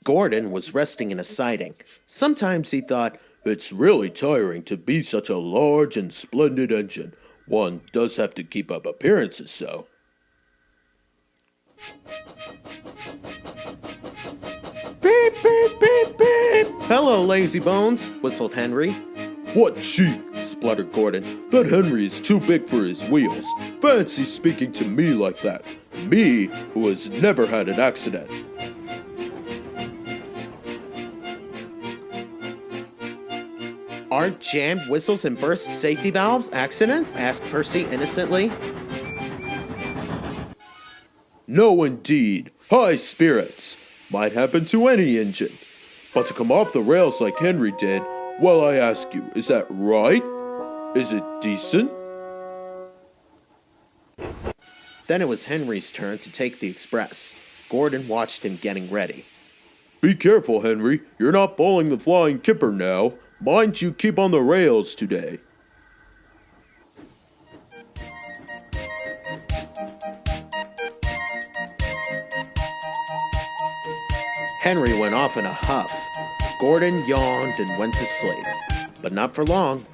Gordon was resting in a siding. Sometimes he thought, "It's really tiring to be such a large and splendid engine. One does have to keep up appearances, so." Beep, beep, beep, beep! "Hello, lazy bones," whistled Henry. "What cheek!" spluttered Gordon. "That Henry is too big for his wheels. Fancy speaking to me like that. Me, who has never had an accident." "Aren't jammed whistles and burst safety valves accidents?" asked Percy innocently. "No, indeed. High spirits. Might happen to any engine. But to come off the rails like Henry did, well, I ask you, is that right? Is it decent?" Then it was Henry's turn to take the express. Gordon watched him getting ready. "Be careful, Henry. You're not bowling the flying kipper now. Mind you keep on the rails today." Henry went off in a huff. Gordon yawned and went to sleep, but not for long.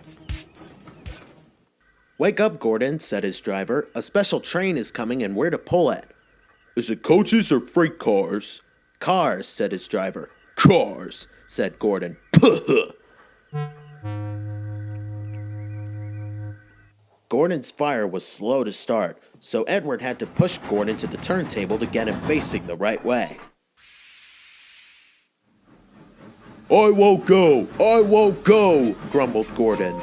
"Wake up, Gordon," said his driver. "A special train is coming and we're to pull it." "Is it coaches or freight cars?" "Cars," said his driver. "Cars," said Gordon. Puh! Gordon's fire was slow to start, so Edward had to push Gordon to the turntable to get him facing the right way. I won't go, grumbled Gordon.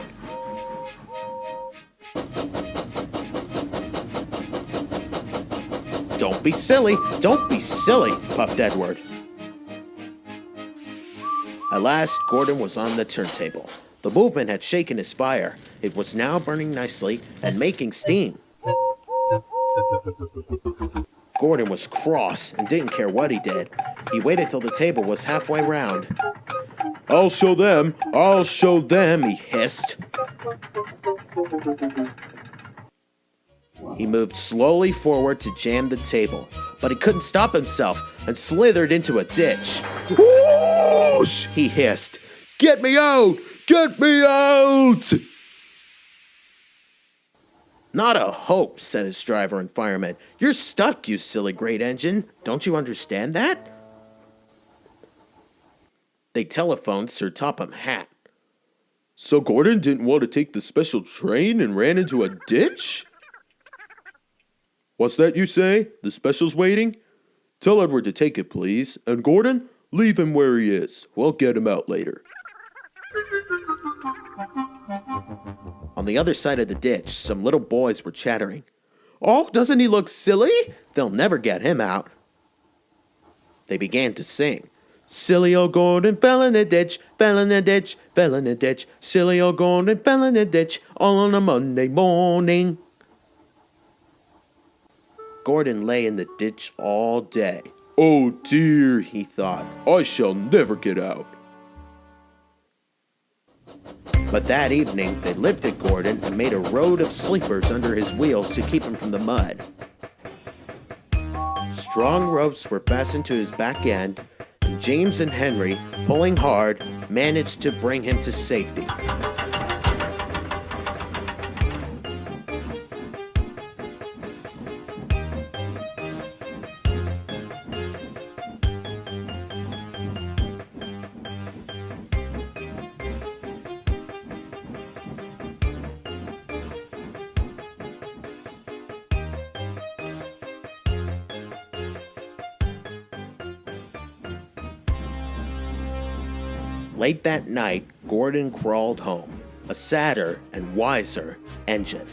Don't be silly, puffed Edward. At last, Gordon was on the turntable. The movement had shaken his fire. It was now burning nicely and making steam. Gordon was cross and didn't care what he did. He waited till the table was halfway round. I'll show them, he hissed. He moved slowly forward to jam the table, but he couldn't stop himself and slithered into a ditch. Whoosh! He hissed. Get me out! Get me out! Not a hope, said his driver and fireman. You're stuck, you silly great engine. Don't you understand that? They telephoned Sir Topham Hatt. So Gordon didn't want to take the special train and ran into a ditch? What's that you say? The special's waiting? Tell Edward to take it, please. And Gordon, leave him where he is. We'll get him out later. On the other side of the ditch, some little boys were chattering. Oh, doesn't he look silly? They'll never get him out. They began to sing. Silly old Gordon fell in a ditch, fell in a ditch, fell in a ditch. Silly old Gordon fell in a ditch, all on a Monday morning. Gordon lay in the ditch all day. Oh dear, he thought, I shall never get out. But that evening, they lifted Gordon and made a road of sleepers under his wheels to keep him from the mud. Strong ropes were fastened to his back end, and James and Henry, pulling hard, managed to bring him to safety. Late that night, Gordon crawled home, a sadder and wiser engine.